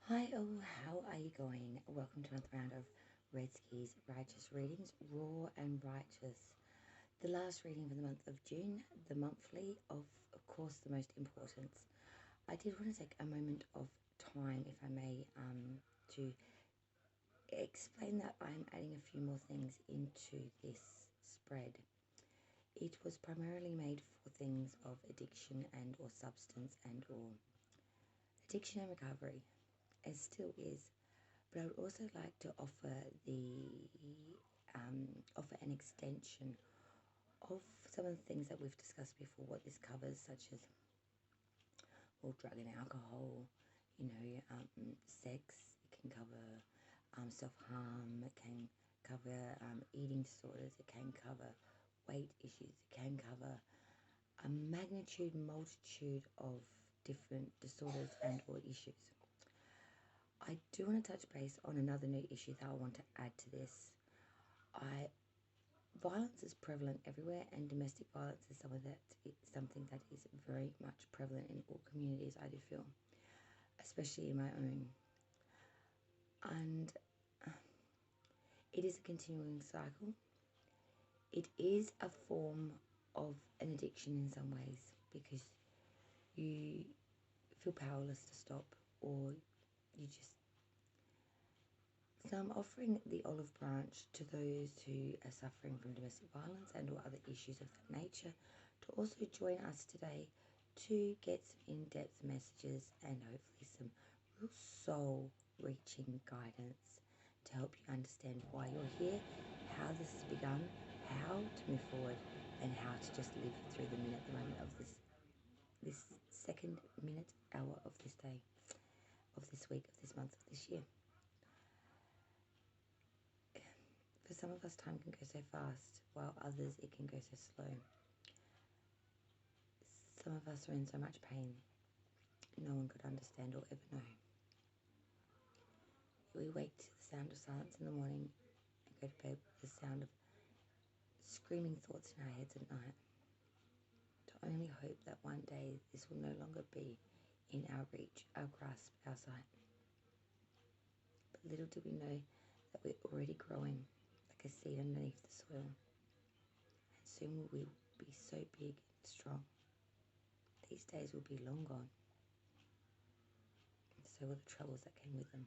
Hi all, how are you going? Welcome to another round of Redski's Righteous Readings, Raw and Righteous. The last reading for the month of June, the monthly of course, the most important. I did want to take a moment of time, if I may, to explain that I'm adding a few more things into this spread. It was primarily made for things of addiction and or substance and or addiction and recovery. It still is, but I would also like to offer an extension of some of the things that we've discussed before, what this covers, such as drug and alcohol, sex. It can cover self-harm. It can cover eating disorders. It can cover weight issues. It can cover a multitude of different disorders and or issues. I do want to touch base on another new issue that I want to add to this. Violence is prevalent everywhere, and domestic violence is something that is very much prevalent in all communities, I do feel, especially in my own. And it is a continuing cycle. It is a form of an addiction in some ways, because you feel powerless to stop, or you just... So I'm offering the olive branch to those who are suffering from domestic violence and or other issues of that nature to also join us today to get some in-depth messages and hopefully some real soul-reaching guidance to help you understand why you're here, how this has begun, how to move forward, and how to just live through the moment of this second minute, hour of this day, of this week, of this month, of this year. For some of us, time can go so fast, while others, it can go so slow. Some of us are in so much pain, no one could understand or ever know. We wake to the sound of silence in the morning and go to bed with the sound of screaming thoughts in our heads at night, to only hope that one day this will no longer be in our reach, our grasp, our sight. But little do we know that we're already growing like a seed underneath the soil, and soon we will be so big and strong. These days will be long gone, and so will the troubles that came with them.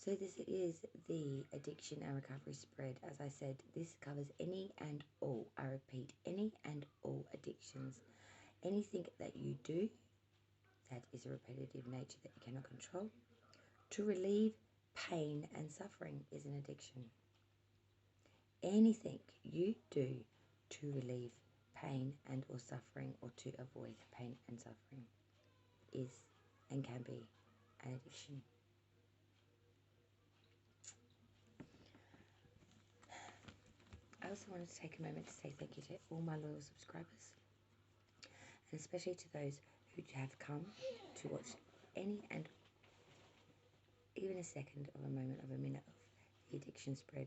So this is the addiction and recovery spread. As I said, this covers any and all, I repeat, any and all addictions. Anything that you do that is a repetitive nature that you cannot control to relieve pain and suffering is an addiction. Anything you do to relieve pain and or suffering, or to avoid pain and suffering, is and can be an addiction. I also wanted to take a moment to say thank you to all my loyal subscribers, and especially to those who have come to watch any and even a second of a moment of a minute of the addiction spread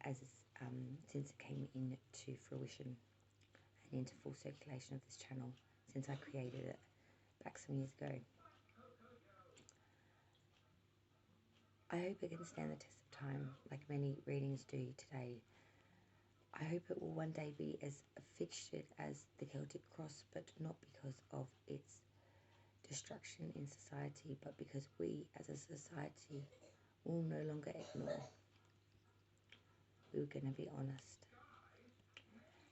since it came into fruition and into full circulation of this channel, since I created it back some years ago. I hope it can stand the test of time, like many readings do today. I hope it will one day be as fixtured as the Celtic cross, but not because of its destruction in society, but because we as a society will no longer ignore. We're going to be honest.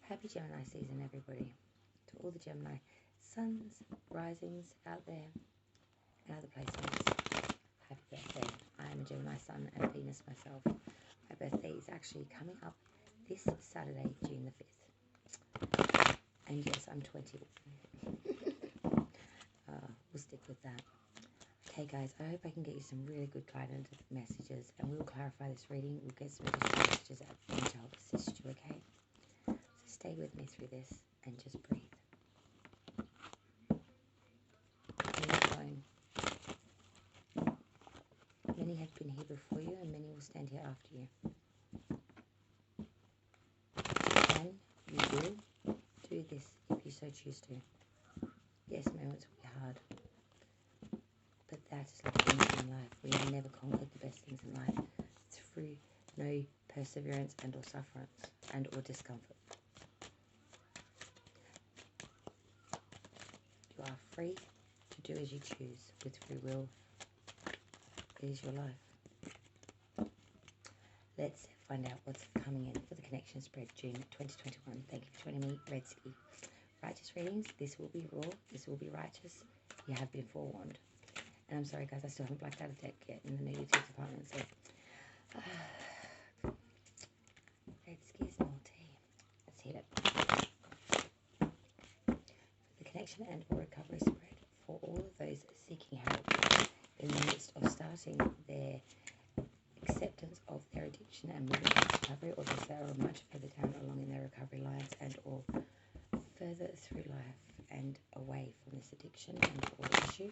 Happy Gemini season, everybody. To all the Gemini suns, risings out there and other places, happy birthday. I am a Gemini sun and Venus myself. My birthday is actually coming up this Saturday, June the 5th. And yes, I'm 20. We'll stick with that. Okay guys, I hope I can get you some really good guidance messages, and we'll clarify this reading. We'll get some additional messages at the end to help assist you, okay? So stay with me through this and just breathe. Many have been here before you, and many will stand here after you. And you will do this if you so choose to. Yes, moments will be hard. just like things in life. We have never conquered the best things in life through no perseverance and or sufferance and or discomfort. You are free to do as you choose with free will. It is your life. Let's find out what's coming in for the connection spread June 2021. Thank you for joining me, Redski. Righteous readings. This will be raw. This will be righteous. You have been forewarned. And I'm sorry, guys, I still haven't blacked out a deck yet in the negative department. So, Redski's naughty. Let's hit it. For the connection and or recovery spread for all of those seeking help in the midst of starting their acceptance of their addiction and moving to recovery, or those that are much further down along in their recovery lines and or further through life and away from this addiction and or issue.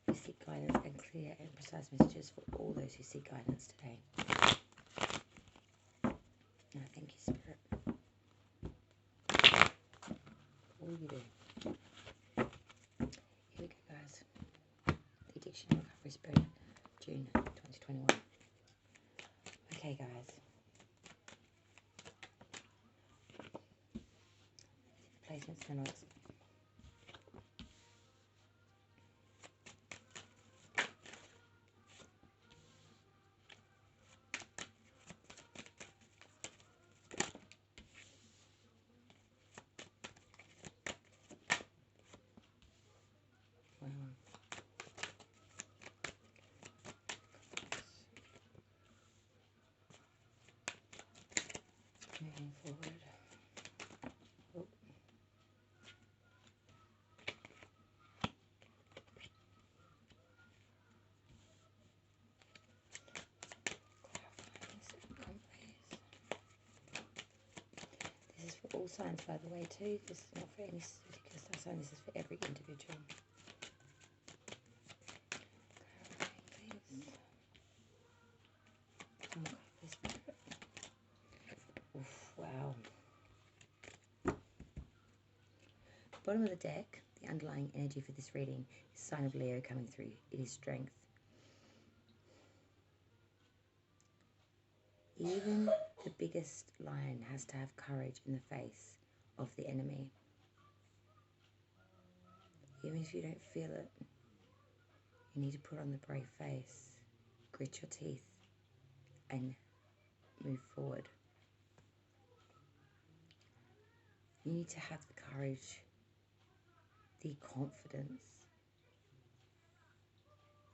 We seek guidance and clear and precise messages for all those who seek guidance today. Now, thank you, Spirit. All you do. Here we go, guys. The Addiction Recovery Spread, June 2021. Okay, guys. Placements and notes. Moving forward. Oh. This is for all signs, by the way, too. This is not for any particular star sign. This is for every individual. Oof, wow. Bottom of the deck, the underlying energy for this reading is sign of Leo coming through. It is strength. Even the biggest lion has to have courage in the face of the enemy. Even if you don't feel it, you need to put on the brave face, grit your teeth, and move forward. You need to have the courage, the confidence,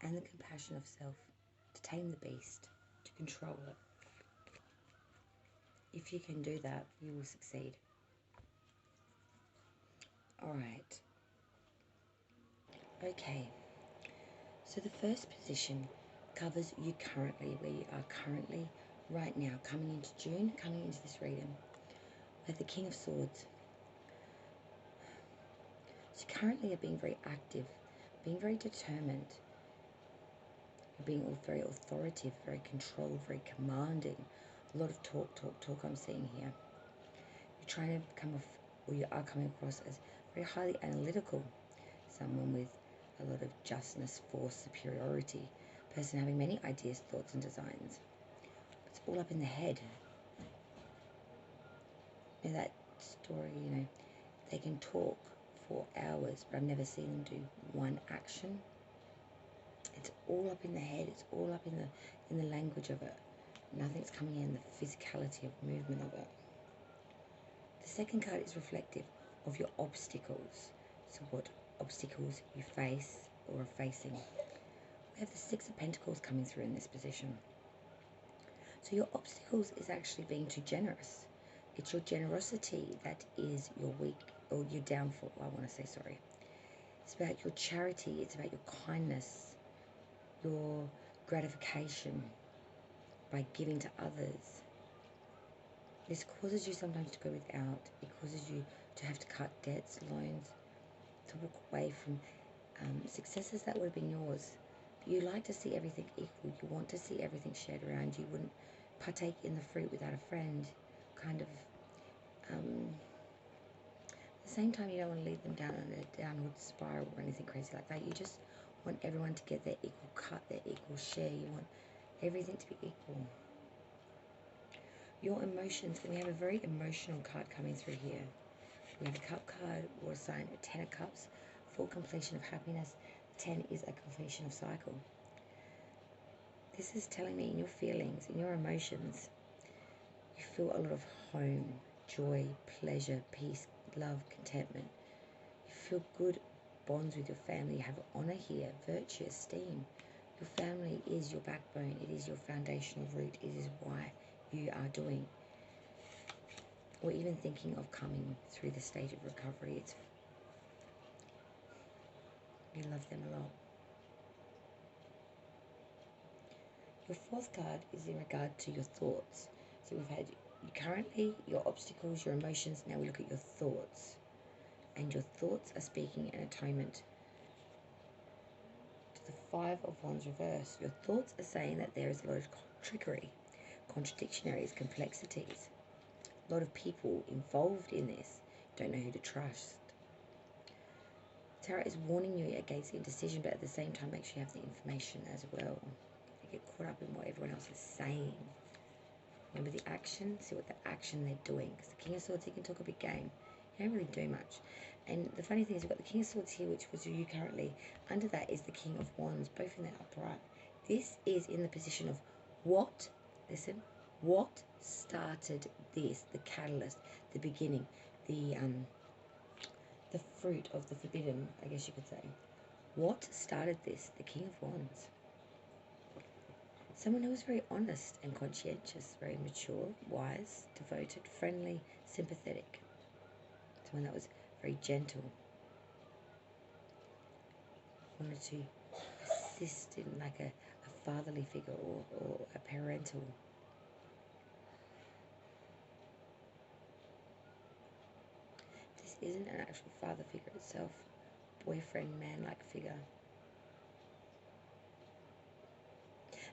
and the compassion of self to tame the beast, to control it. If you can do that, you will succeed. Alright. Okay. So the first position covers you currently, where you are currently, right now, coming into June, coming into this reading. We have the King of Swords. So currently you're being very active, being very determined. You're being very authoritative, very controlled, very commanding. A lot of talk I'm seeing here. You're trying to come off, or you are coming across as very highly analytical. Someone with a lot of justness, force, superiority. Person having many ideas, thoughts and designs. It's all up in the head. You know that story, they can talk for hours, but I've never seen them do one action. It's all up in the head. It's all up in the language of it. Nothing's coming in the physicality of movement of it. The second card is reflective of your obstacles. So what obstacles you face or are facing. We have the Six of Pentacles coming through in this position. So your obstacles is actually being too generous. It's your generosity that is your weak, or your downfall, I want to say, sorry. It's about your charity, it's about your kindness, your gratification by giving to others. This causes you sometimes to go without. It causes you to have to cut debts, loans, to walk away from successes that would have been yours. But you like to see everything equal. You want to see everything shared around you. You wouldn't partake in the fruit without a friend. Kind of, at the same time, you don't want to lead them down in a downward spiral or anything crazy like that. You just want everyone to get their equal cut, their equal share. You want everything to be equal. Your emotions, and we have a very emotional card coming through here. We have a cup card, water sign, a 10 of cups, full completion of happiness. 10 is a completion of cycle. This is telling me in your feelings, in your emotions, you feel a lot of home, joy, pleasure, peace, love, contentment. You feel good bonds with your family. You have honor here, virtue, esteem. Your family is your backbone. It is your foundational root. It is why you are doing, or even thinking of coming through the stage of recovery. You love them a lot. Your fourth card is in regard to your thoughts. So we've had currently your obstacles, your emotions. Now we look at your thoughts. And your thoughts are speaking an atonement to the 5 of Wands reverse. Your thoughts are saying that there is a lot of trickery, contradictionaries, complexities. A lot of people involved in this. Don't know who to trust. Tarot is warning you against indecision, but at the same time make sure you have the information as well. You get caught up in what everyone else is saying. Remember the action, see what the action they're doing. Because the King of Swords, he can talk a big game. He don't really do much. And the funny thing is we've got the King of Swords here, which was you currently. Under that is the King of Wands, both in their upright. This is in the position of what, listen, what started this, the catalyst, the beginning, the fruit of the forbidden, I guess you could say. What started this? The King of Wands. Someone who was very honest and conscientious, very mature, wise, devoted, friendly, sympathetic. Someone that was very gentle. Wanted to assist in like a fatherly figure or a parental. This isn't an actual father figure itself. Boyfriend, man-like figure.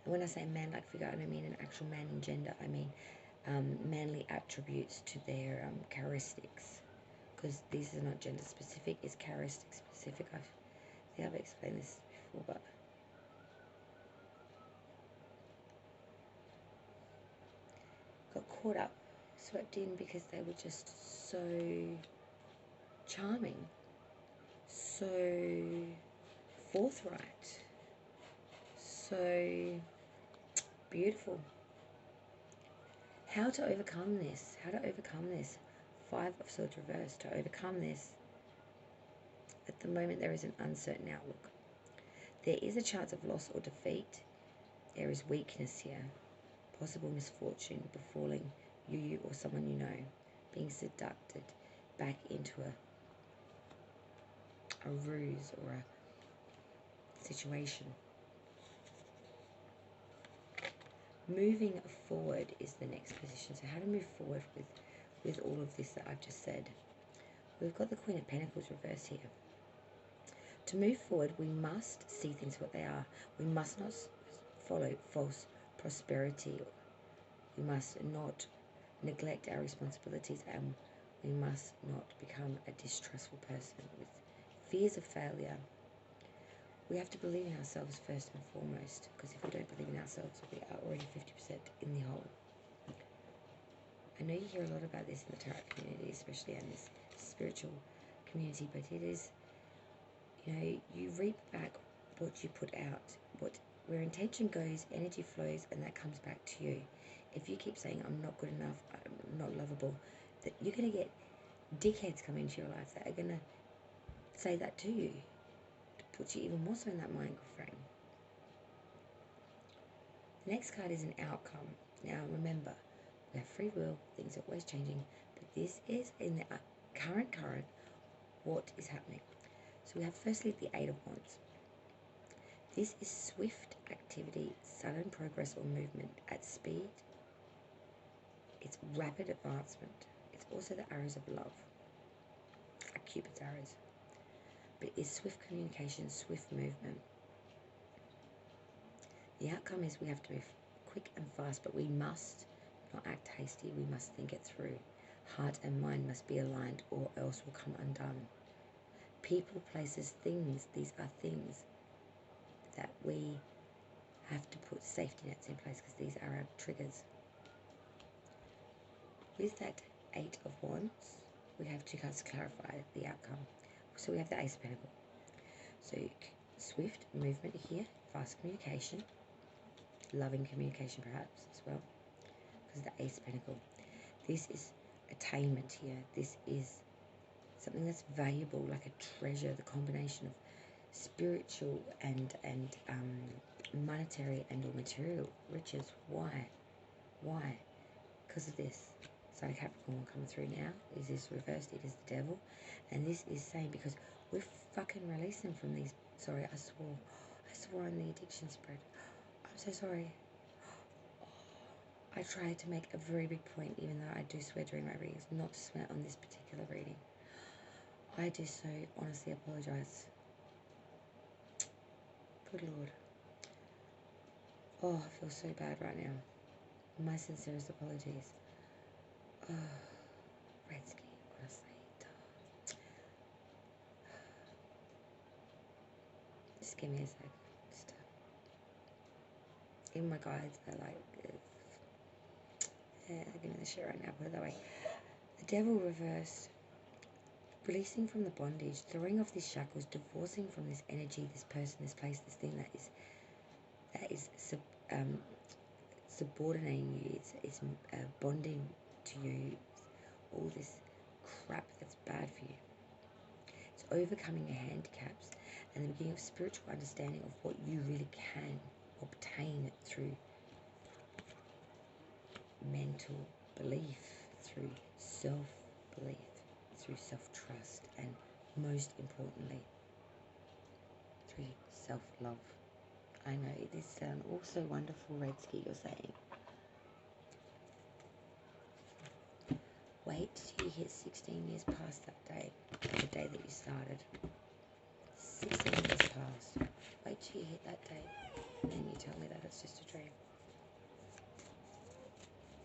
And when I say man-like figure, I don't mean an actual man in gender. I mean manly attributes to their characteristics. Because these are not gender specific, it's characteristic specific. I think I've explained this before, but got caught up, swept in because they were just so charming, so forthright, so beautiful. How to overcome this? How to overcome this? 5 of Swords reversed. To overcome this, at the moment there is an uncertain outlook. There is a chance of loss or defeat. There is weakness here. Possible misfortune befalling you or someone you know. Being seducted back into a ruse or a situation. Moving forward is the next position. So how to move forward with all of this that I've just said. We've got the Queen of Pentacles reversed here. To move forward, we must see things for what they are. We must not follow false prosperity. We must not neglect our responsibilities, and we must not become a distrustful person with fears of failure. We have to believe in ourselves first and foremost, because if we don't believe in ourselves, we are already 50% in the hole. I know you hear a lot about this in the tarot community, especially in this spiritual community, but it is, you know, you reap back what you put out. Where intention goes, energy flows, and that comes back to you. If you keep saying, I'm not good enough, I'm not lovable, that you're going to get dickheads come into your life that are going to say that to you, to put you even more so in that mind frame. The next card is an outcome. Now remember, we have free will, things are always changing, but this is in the current what is happening. So we have firstly the 8 of Wands. This is swift activity, sudden progress or movement at speed. It's rapid advancement. It's also the arrows of love, like Cupid's arrows. But it's swift communication, swift movement. The outcome is we have to move quick and fast, but we must not act hasty. We must think it through. Heart and mind must be aligned, or else will come undone. People, places, things. These are things. that we have to put safety nets in place because these are our triggers. With that Eight of Wands, we have two cards to clarify the outcome. So we have the Ace of Pentacles. So swift movement here, fast communication, loving communication perhaps as well, because the Ace of Pentacles. This is attainment here. This is something that's valuable, like a treasure, the combination of spiritual and monetary and or material riches. Why? Because of this. Sorry, Capricorn coming through now. Is this reversed? It is the devil. And this is saying, because we're fucking releasing from these. Sorry, I swore on the addiction spread. I'm so sorry. I tried to make a very big point, even though I do swear during my readings, not to swear on this particular reading. I do so honestly apologise. Good Lord. Oh, I feel so bad right now. My sincerest apologies. Redski, what I say? Just give me a sec. Even my guides are like, yeah, give me the shit right now, put it that way. The devil reversed. Releasing from the bondage, throwing off these shackles, divorcing from this energy, this person, this place, this thing that is subordinating you. It's bonding to you. All this crap that's bad for you. It's overcoming your handicaps and the beginning of spiritual understanding of what you really can obtain through mental belief, through self-belief, through self-trust, and most importantly, through self-love. I know this sounds also wonderful, Redski, you're saying. Wait till you hit 16 years past that day, the day that you started. 16 years past. Wait till you hit that day, and you tell me that it's just a dream.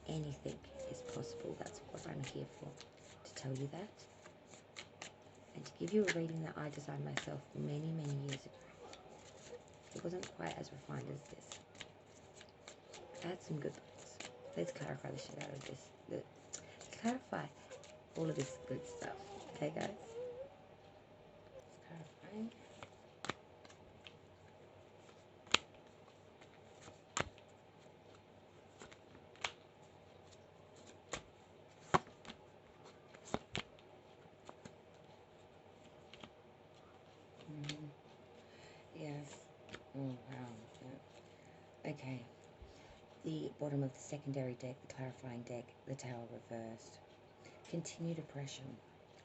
Anything is possible. That's what I'm here for, to tell you that. And to give you a reading that I designed myself many, many years ago. It wasn't quite as refined as this. I had some good books. Let's clarify the shit out of this. Let's clarify all of this good stuff. Okay, guys? Let's clarify. Yes. Oh, wow. Yeah. Okay. The bottom of the secondary deck, the clarifying deck, the Tower reversed. Continued oppression.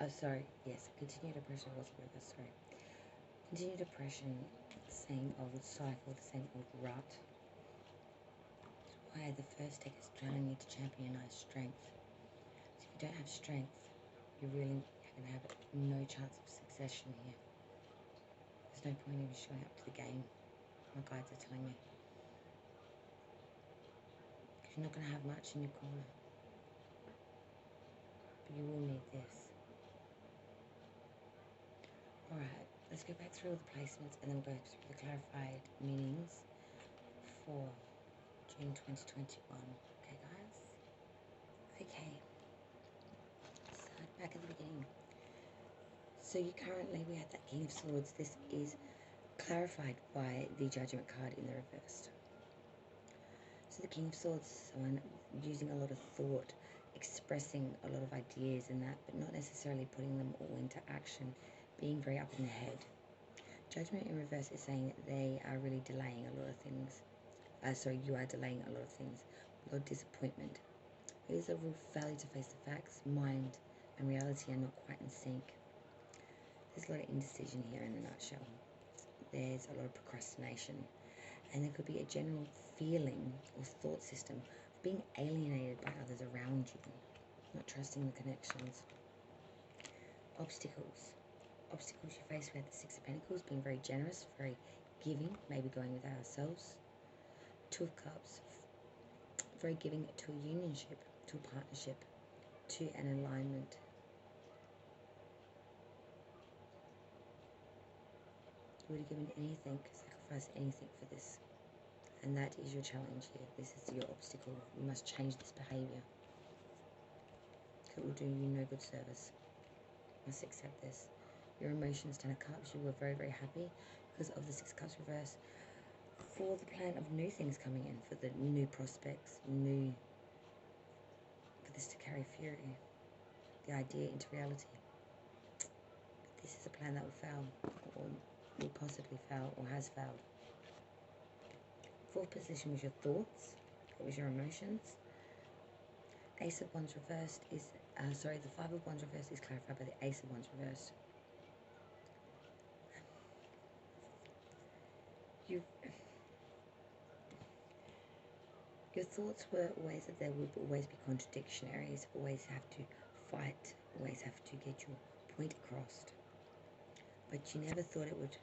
Oh, sorry. Yes, continued oppression wasn't reversed. Sorry. Continued oppression, same old cycle, the same old rut. That's why the first deck is telling you to championize strength. So if you don't have strength, you really are going to have no chance of succession here. There's no point even showing up to the game. My guides are telling me. Because you're not going to have much in your corner. But you will need this. Alright, let's go back through all the placements and then we'll go through the clarified meanings for June 2021. Okay, guys? Okay. Start back at the beginning. So we had that King of Swords. This is clarified by the Judgment card in the reverse. So the King of Swords is someone using a lot of thought, expressing a lot of ideas and that, but not necessarily putting them all into action, being very up in the head. Judgment in reverse is saying that they are really delaying a lot of things. You are delaying a lot of things. A lot of disappointment. It is a real failure to face the facts. Mind and reality are not quite in sync. There's a lot of indecision here in a nutshell. There's a lot of procrastination. And there could be a general feeling or thought system of being alienated by others around you. Not trusting the connections. Obstacles. Obstacles you face, we have the Six of Pentacles, being very generous, very giving, maybe going without ourselves. Two of Cups, very giving to a unionship, to a partnership, to an alignment. You would have given anything, sacrifice anything for this. And that is your challenge here. This is your obstacle. You must change this behaviour. It will do you no good service. You must accept this. Your emotions, Ten of Cups, you were very, very happy because of the Six of Cups reverse. For the plan of new things coming in, for the new prospects, for this to carry fury, the idea into reality. But this is a plan that will fail, or will possibly fail, or has failed. Fourth position was your thoughts, it was your emotions. Ace of Wands reversed is, the Five of Wands reversed is clarified by the Ace of Wands reversed. Your thoughts were always that there would always be contradictionaries, always have to fight, always have to get your point across. But you never thought it would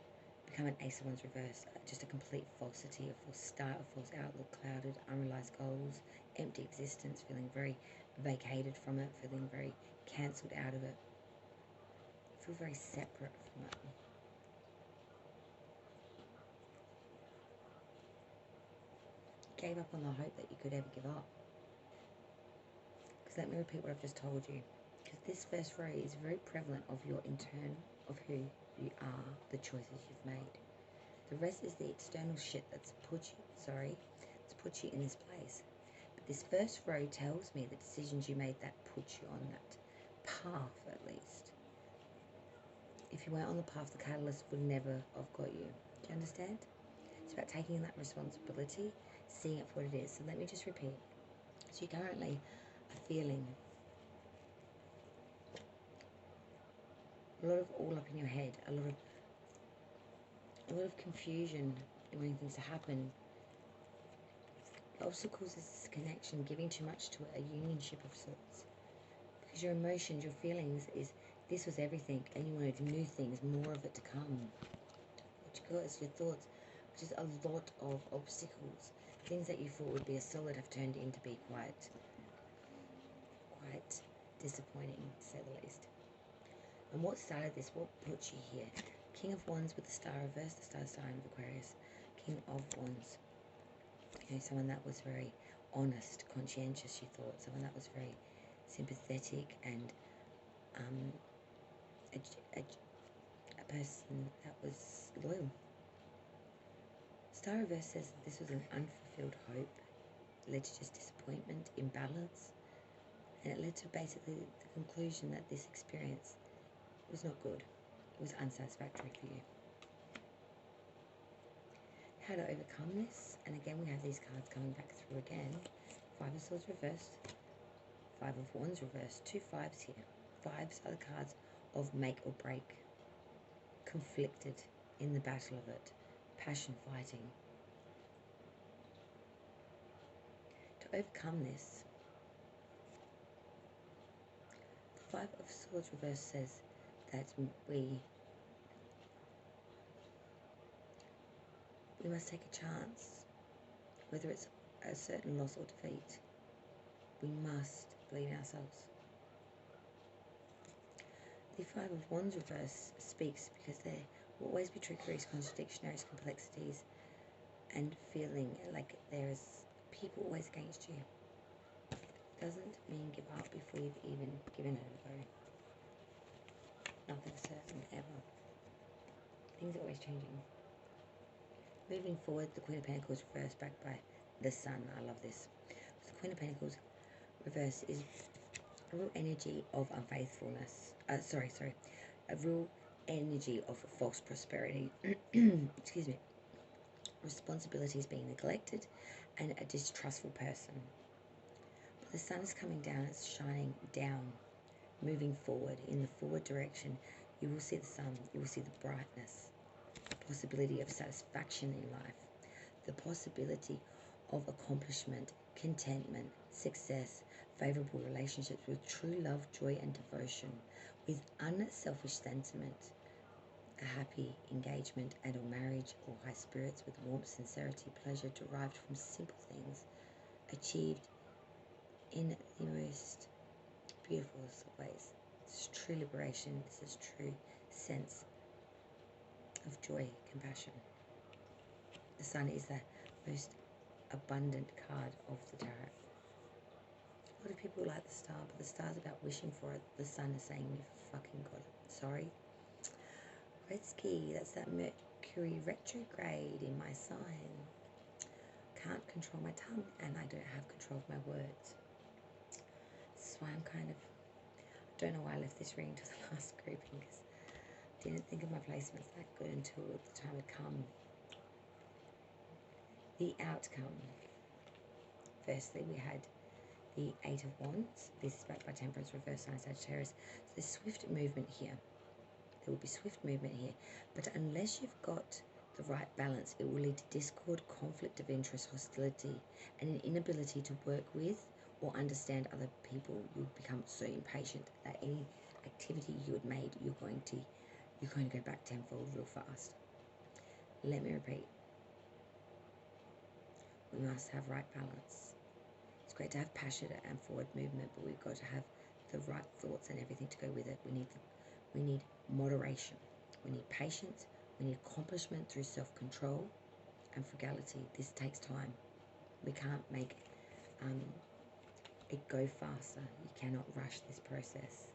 become an Ace of Wands reverse, just a complete falsity, a false start, a false outlook, clouded, unrealised goals, empty existence, feeling very vacated from it, feeling very cancelled out of it, feel very separate from it. Gave up on the hope that you could ever give up. Because let me repeat what I've just told you. Because this first row is very prevalent of your internal, of who you are, the choices you've made. The rest is the external shit that's put you in this place. But this first row tells me the decisions you made that put you on that path, at least. If you weren't on the path, the catalyst would never have got you. Do you understand? It's about taking that responsibility, seeing it for what it is. So let me just repeat. So you currently are feeling a lot of all up in your head, a lot of confusion in wanting things to happen. The obstacles is this connection, giving too much to it, a unionship of sorts. Because your emotions, your feelings is this was everything and you wanted new things, more of it to come. What you got is your thoughts, which is a lot of obstacles. Things that you thought would be a solid have turned into be quite disappointing, to say the least. And what started this? What put you here? King of Wands with the Star reversed, the Star sign of Aquarius. King of Wands. You know, someone that was very honest, conscientious, you thought. Someone that was very sympathetic and a person that was loyal. Star reverse says that this was an unfulfilled hope. It led to just disappointment, imbalance, and it led to basically the conclusion that this experience was not good. It was unsatisfactory for you. How to overcome this? And again, we have these cards coming back through again. Five of Swords reversed, Five of Wands reversed, two fives here. Fives are the cards of make or break, conflicted in the battle of it, passion fighting. To overcome this, the Five of Swords reversed says that we must take a chance, whether it's a certain loss or defeat. We must believe in ourselves. The Five of Wands reverse speaks because there will always be trickeries, contradictions, complexities, and feeling like there is people always against you. Doesn't mean give up before you've even given it a go. Nothing's certain, ever. Things are always changing. Moving forward, the Queen of Pentacles reversed back by the Sun. I love this. The Queen of Pentacles reverse is a real energy of unfaithfulness. A real energy of false prosperity. Excuse me. Responsibilities being neglected and a distrustful person. But the Sun is coming down, it's shining down, moving forward in the forward direction. You will see the sun, you will see the brightness, the possibility of satisfaction in life, the possibility of accomplishment, contentment, success, favourable relationships with true love, joy and devotion, with unselfish sentiment, a happy engagement and or marriage or high spirits with warmth, sincerity, pleasure derived from simple things, achieved in the most beautiful of ways. This is true liberation, this is true sense of joy, compassion. The Sun is the most abundant card of the tarot. A lot of people like the Star, but the Star's about wishing for it. The Sun is saying you fucking got it. Sorry. Redski, that's that Mercury retrograde in my sign. Can't control my tongue, and I don't have control of my words. That's why I'm kind of, I don't know why I left this reading to the last grouping, because I didn't think of my placements that good until the time had come. The outcome. Firstly, we had the Eight of Wands. This is backed by Temperance, reverse sign Sagittarius. So there's swift movement here. There will be swift movement here. But unless you've got the right balance, it will lead to discord, conflict of interest, hostility, and an inability to work with or understand other people. You'll become so impatient that any activity you had made, you're going to go back tenfold real fast. Let me repeat. We must have right balance. It's great to have passion and forward movement, but we've got to have the right thoughts and everything to go with it. We need moderation. We need patience. We need accomplishment through self-control and frugality. This takes time. We can't make it go faster. You cannot rush this process.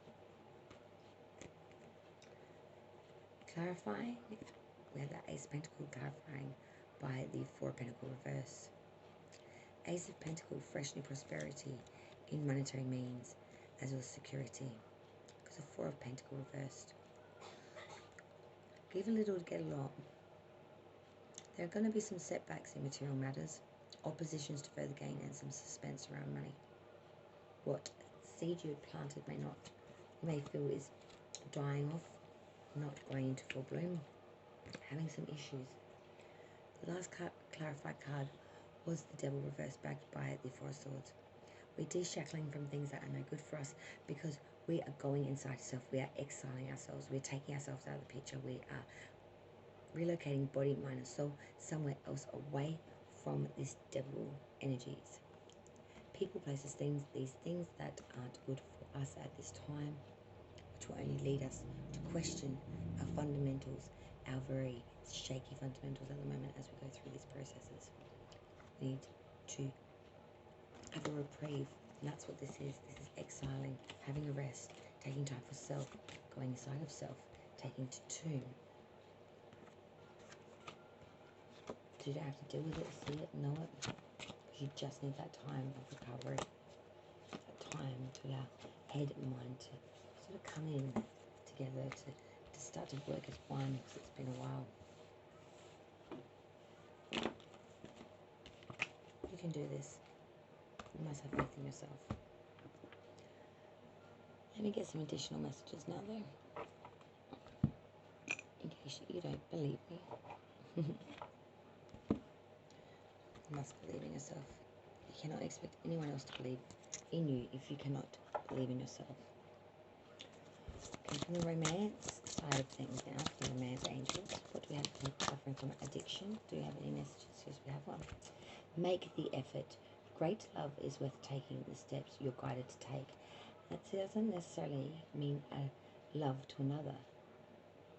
Clarifying, we have the Ace of Pentacles clarifying by the Four of Pentacles reverse. Ace of Pentacles, fresh new prosperity in monetary means as well as security. Because of Four of Pentacles reversed. Give a little to get a lot. There are going to be some setbacks in material matters, oppositions to further gain, and some suspense around money. What seed you had planted you may feel is dying off, not going into full bloom, having some issues. The last clarified card was the Devil reversed, backed by the Four of Swords. We're de-shackling from things that are no good for us because we are going inside ourselves. We are exiling ourselves. We're taking ourselves out of the picture. We are relocating body, mind, and soul somewhere else away from this devil energies. People, places, things, these things that aren't good for us at this time, which will only lead us to question our fundamentals, our very shaky fundamentals at the moment as we go through these processes. We need to have a reprieve, and that's what this is. This is exiling, having a rest, taking time for self, going inside of self, taking to tomb. You don't have to deal with it, see it, know it, because you just need that time of recovery, that time to allow head and mind to sort of come in together, to start to work as one, because it's been a while. You can do this. You must have faith in yourself. Let me get some additional messages now, though, in case you don't believe me. You must believe in yourself. You cannot expect anyone else to believe in you if you cannot believe in yourself. Okay, from the romance side of things now, from the romance angels, what do we have for people suffering from addiction? Do we have any messages? Yes, we have one. Make the effort. Great love is worth taking the steps you're guided to take. That doesn't necessarily mean a love to another.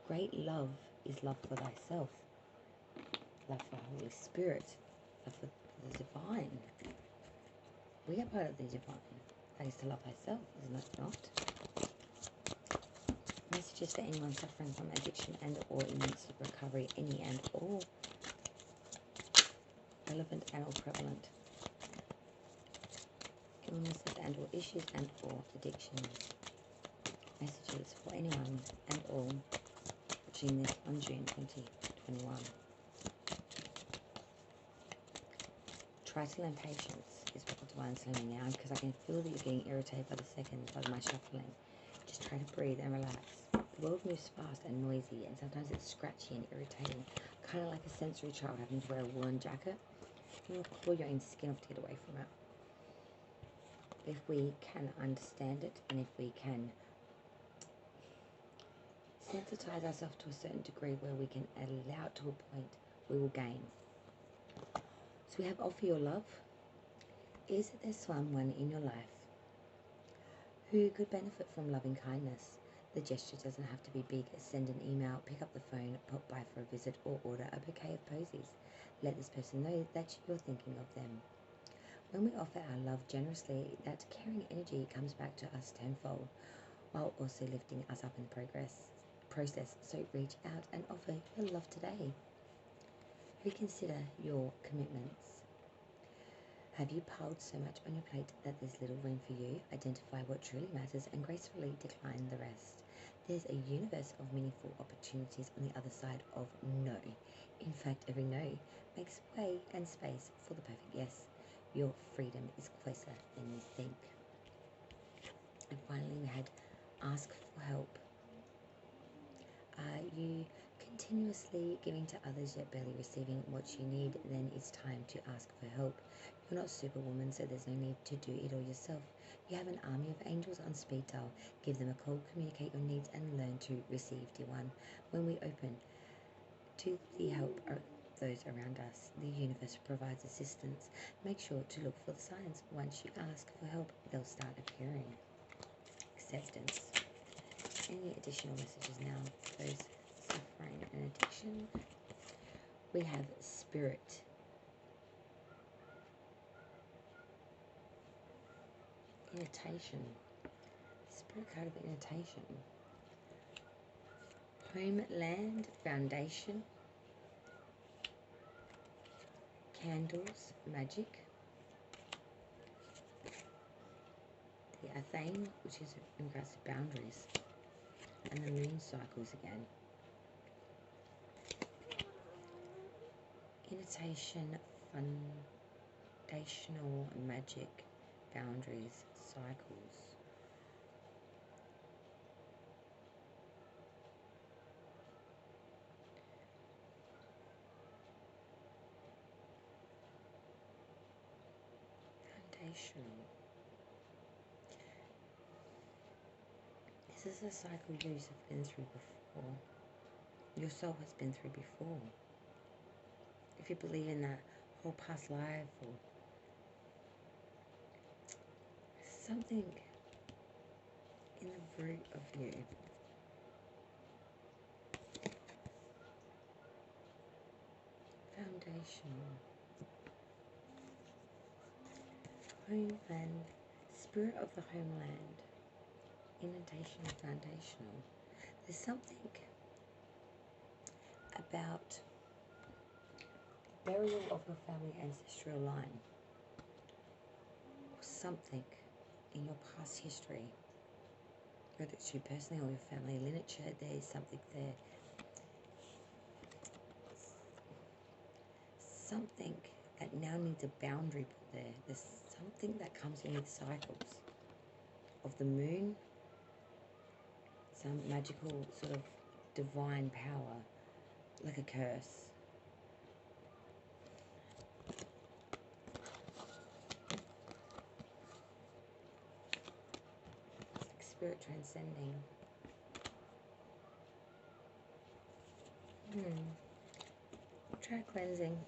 Great love is love for thyself, love for the Holy Spirit, love for the divine. We are part of the divine. That is to love thyself, isn't it not? Messages for anyone suffering from addiction and or in the midst of recovery, any and all. Relevant and or prevalent. Illnesses and or issues and or addictions. Messages for anyone and all watching this on June 2021. Try to learn patience is what the divine's telling me now, because I can feel that you're getting irritated by the seconds, by my shuffling. Just try to breathe and relax. The world moves fast and noisy, and sometimes it's scratchy and irritating, kind of like a sensory child having to wear a woolen jacket. You want to claw your own skin off to get away from it. If we can understand it, and if we can sensitize ourselves to a certain degree where we can allow it to a point, we will gain. So we have offer your love. Is there someone in your life who could benefit from loving kindness? The gesture doesn't have to be big. Send an email, pick up the phone, pop by for a visit, or order a bouquet of posies. Let this person know that you're thinking of them. When we offer our love generously, that caring energy comes back to us tenfold, while also lifting us up in the process. So reach out and offer your love today. Reconsider your commitments. Have you piled so much on your plate that there's little room for you? Identify what truly matters and gracefully decline the rest. There's a universe of meaningful opportunities on the other side of no. In fact, every no makes way and space for the perfect yes. Your freedom is closer than you think. And finally, we had ask for help. Are you continuously giving to others yet barely receiving what you need? Then it's time to ask for help. You're not Superwoman, so there's no need to do it all yourself. You have an army of angels on speed dial. Give them a call, communicate your needs, and learn to receive, dear one. When we open to the help of those around us, the universe provides assistance. Make sure to look for the signs. Once you ask for help, they'll start appearing. Acceptance. Any additional messages now for those suffering an addiction? We have spirit. Invitation. Spirit card of invitation. Homeland, foundation. Candles, magic. The Athene, which is in regards to boundaries. And the moon cycles again. Invitation, foundational, magic, boundaries, cycles. Foundational. This is a cycle you have been through before. Your soul has been through before. If you believe in that whole past life or something in the root of you. Foundational. Homeland. Spirit of the homeland. Invitation, foundational. There's something about the burial of your family ancestral line. Or something in your past history. Whether it's you personally or your family lineage, there's something there. Something that now needs a boundary put there. There's something that comes in with cycles of the moon, some magical sort of divine power, like a curse. It's like spirit transcending. Try cleansing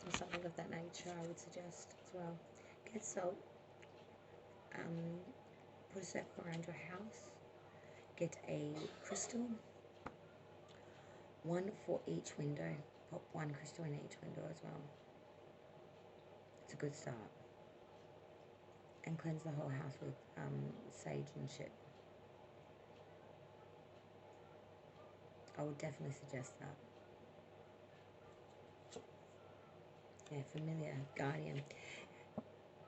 or something of that nature, I would suggest as well. Get salt. Put a circle around your house. Get a crystal. One for each window. Put one crystal in each window as well. It's a good start. And cleanse the whole house with sage and shit. I would definitely suggest that. Yeah, familiar, guardian.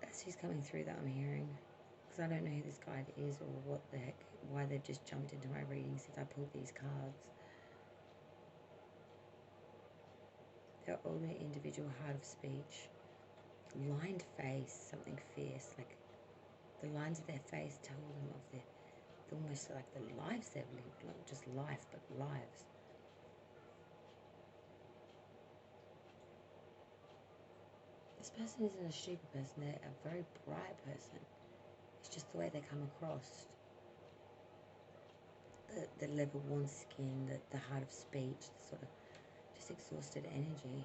That's who's coming through that I'm hearing. Because I don't know who this guide is or what the heck, why they've just jumped into my reading since I pulled these cards. Their older individual, hard of speech. Lined face, something fierce. Like the lines of their face tell them of almost like the lives they've lived. Not just life, but lives. This person isn't a stupid person, they're a very bright person. It's just the way they come across. The level worn skin, the hard of speech, the sort of just exhausted energy.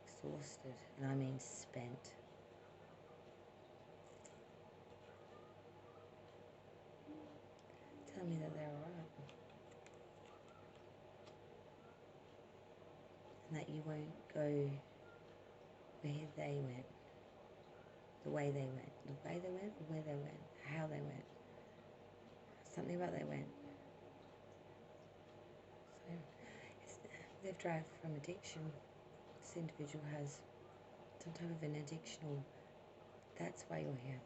Exhausted, and I mean spent. Tell me that they're alright. and that you won't go where they went, the way they went, where they went, how they went. Something about they went. So they've drive from addiction. This individual has some type of an addiction, or that's why you're here.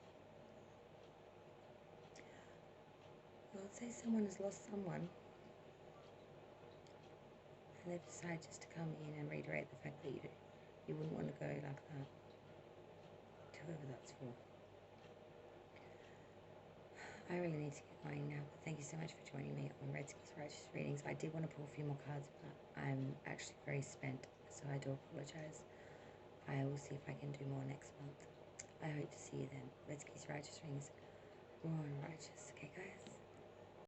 Well, say someone has lost someone, and they've decided just to come in and reiterate the fact that you wouldn't want to go like that, to whoever that's for. I really need to get going now, but thank you so much for joining me on Redski's Righteous Readings. I did want to pull a few more cards, but I'm actually very spent, so I do apologise. I will see if I can do more next month. I hope to see you then. Redski's Righteous Readings, raw and righteous. Okay, guys?